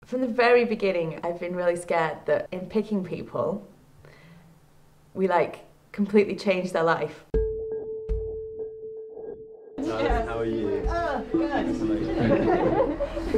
From the very beginning, I've been really scared that in picking people, we completely change their life. How are you? Oh, good.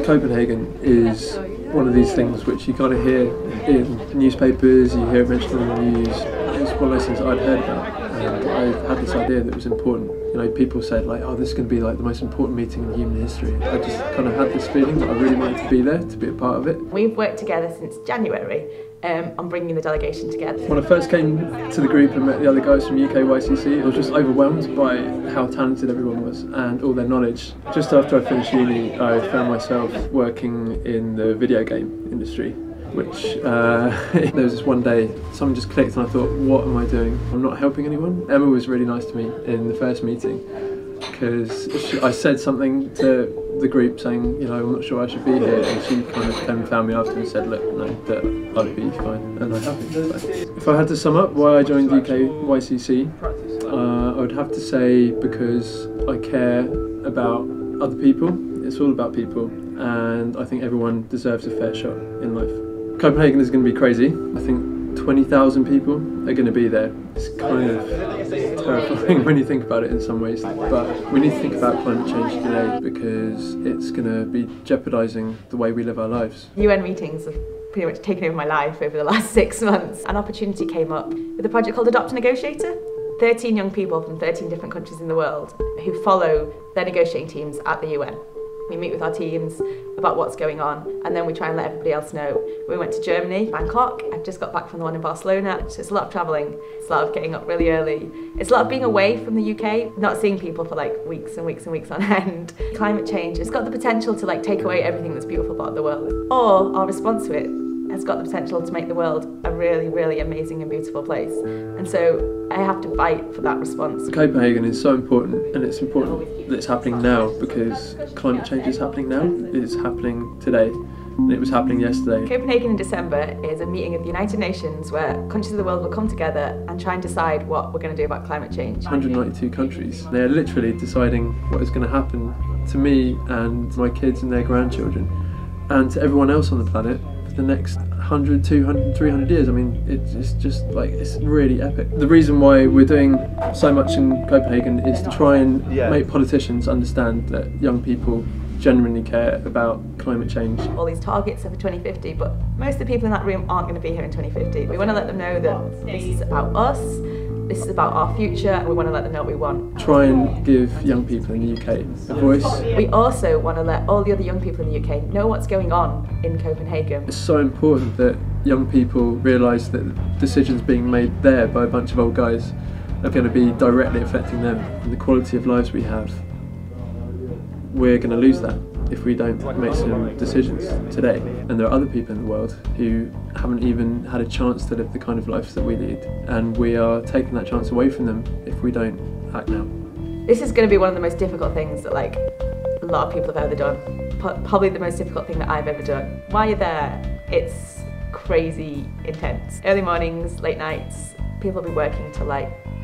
Copenhagen is one of these things which you kind of hear in newspapers, you hear it mentioned on the news. It's one of those things I'd heard about, and I had this idea that it was important. You know, people said oh, this is going to be the most important meeting in human history. I just kind of had this feeling that I really wanted to be there, to be a part of it. We've worked together since January on bringing the delegation together. When I first came to the group and met the other guys from UKYCC, I was just overwhelmed by how talented everyone was and all their knowledge. Just after I finished uni, I found myself working in the video game industry, which there was this one day something just clicked and I thought, what am I doing? I'm not helping anyone. Emma was really nice to me in the first meeting because I said something to the group saying, I'm not sure I should be here, and she kind of came and found me after and said, look, no, that I'd be fine, and I have been. If I had to sum up why I joined UKYCC, I would have to say because I care about other people. It's all about people, and I think everyone deserves a fair shot in life. Copenhagen is going to be crazy. I think 20,000 people are going to be there. It's kind of terrifying when you think about it in some ways, but we need to think about climate change today because it's going to be jeopardising the way we live our lives. UN meetings have pretty much taken over my life over the last 6 months. An opportunity came up with a project called Adopt a Negotiator. 13 young people from 13 different countries in the world who follow their negotiating teams at the UN. We meet with our teams about what's going on, and then we try and let everybody else know. We went to Germany, Bangkok. I've just got back from the one in Barcelona. So it's a lot of travelling. It's a lot of getting up really early. It's a lot of being away from the UK, not seeing people for weeks and weeks and weeks on end. Climate change has got the potential to take away everything that's beautiful about the world. Or our response to it has got the potential to make the world a really, really amazing and beautiful place. And so I have to fight for that response. Copenhagen is so important, and it's important that it's happening now because climate change is happening now. It's happening today, and it was happening yesterday. Copenhagen in December is a meeting of the United Nations where countries of the world will come together and try and decide what we're going to do about climate change. 192 countries. They're literally deciding what is going to happen to me and my kids and their grandchildren, and to everyone else on the planet for the next 100, 200, 300 years. I mean, it's just it's really epic. The reason why we're doing so much in Copenhagen is to try and make politicians understand that young people genuinely care about climate change. All these targets are for 2050, but most of the people in that room aren't going to be here in 2050. We want to let them know that this is about us, this is about our future, and we want to let them know what we want. Try and give young people in the UK a voice. We also want to let all the other young people in the UK know what's going on in Copenhagen. It's so important that young people realise that decisions being made there by a bunch of old guys are going to be directly affecting them and the quality of lives we have. We're going to lose that if we don't make some decisions today. And there are other people in the world who haven't even had a chance to live the kind of lives that we lead, and we are taking that chance away from them if we don't act now. This is going to be one of the most difficult things that a lot of people have ever done. Probably the most difficult thing that I've ever done. While you're there, it's crazy intense. Early mornings, late nights, people will be working till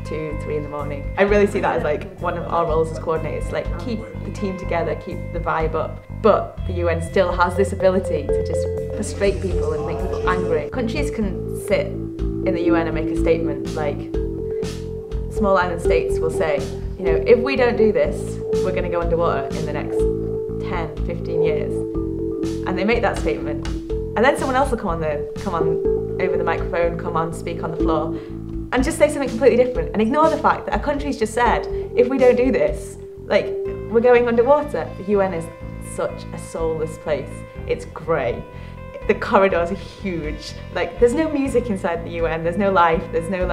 2, 3 in the morning. I really see that as one of our roles as coordinators, keep the team together, keep the vibe up. But the UN still has this ability to just frustrate people and make people angry. Countries can sit in the UN and make a statement small island states will say, if we don't do this, we're going to go underwater in the next 10, 15 years. And they make that statement. And then someone else will come on over the microphone, come on, speak on the floor, and just say something completely different and ignore the fact that a country's just said, if we don't do this, we're going underwater. The UN is such a soulless place. It's grey. The corridors are huge. There's no music inside the UN, there's no life, there's no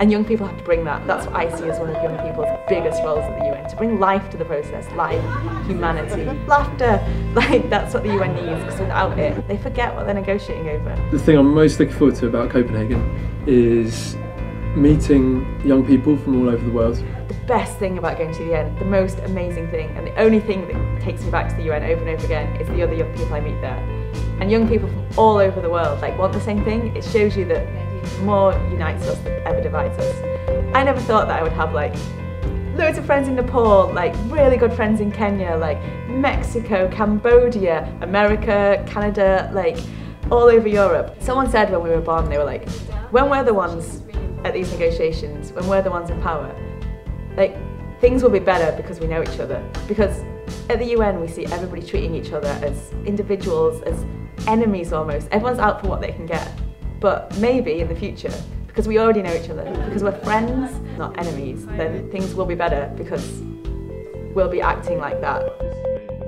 and young people have to bring that. That's what I see as one of young people's biggest roles at the UN, to bring life to the process, life, humanity, laughter. That's what the UN needs, because without it, they forget what they're negotiating over. The thing I'm most looking forward to about Copenhagen is meeting young people from all over the world. The best thing about going to the UN, the most amazing thing, and the only thing that takes me back to the UN over and over again is the other young people I meet there. And young people from all over the world want the same thing. It shows you that more unites us than ever divides us. I never thought that I would have loads of friends in Nepal, like really good friends in Kenya, like Mexico, Cambodia, America, Canada, like all over Europe. Someone said when we were born, they were like, when we're the ones at these negotiations, when we're the ones in power, like things will be better because we know each other. Because at the UN we see everybody treating each other as individuals, as enemies almost. Everyone's out for what they can get. But maybe in the future, because we already know each other, because we're friends, not enemies, then things will be better because we'll be acting like that.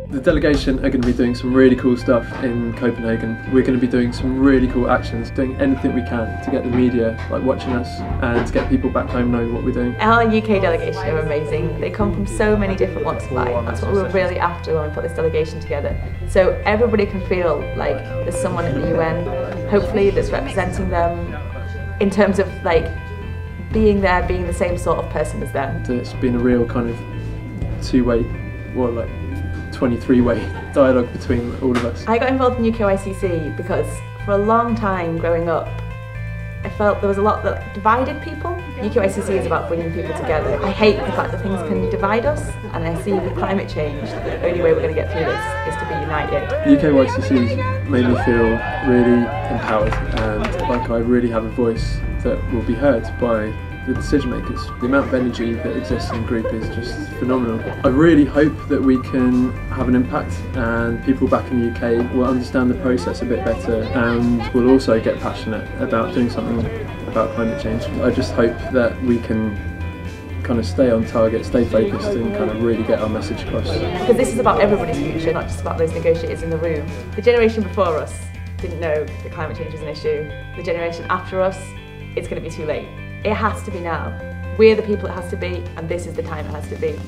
The delegation are going to be doing some really cool stuff in Copenhagen. We're going to be doing some really cool actions, doing anything we can to get the media like watching us and to get people back home knowing what we're doing. Our UK delegation are amazing. They come from so many different walks of life. That's what we were really after when we put this delegation together. So everybody can feel like there's someone at the UN, hopefully, that's representing them in terms of like being there, being the same sort of person as them. So it's been a real kind of two-way, well, like 23-way dialogue between all of us. I got involved in UKYCC because for a long time growing up, I felt there was a lot that divided people. UKYCC is about bringing people together. I hate the fact that things can divide us, and I see with climate change that the only way we're going to get through this is to be united. UKYCC's made me feel really empowered and like I really have a voice that will be heard by the decision makers. The amount of energy that exists in the group is just phenomenal. I really hope that we can have an impact and people back in the UK will understand the process a bit better and will also get passionate about doing something about climate change. I just hope that we can kind of stay on target, stay focused and kind of really get our message across. Because this is about everybody's future, not just about those negotiators in the room. The generation before us didn't know that climate change was an issue. The generation after us, it's going to be too late. It has to be now. We're the people it has to be, and this is the time it has to be.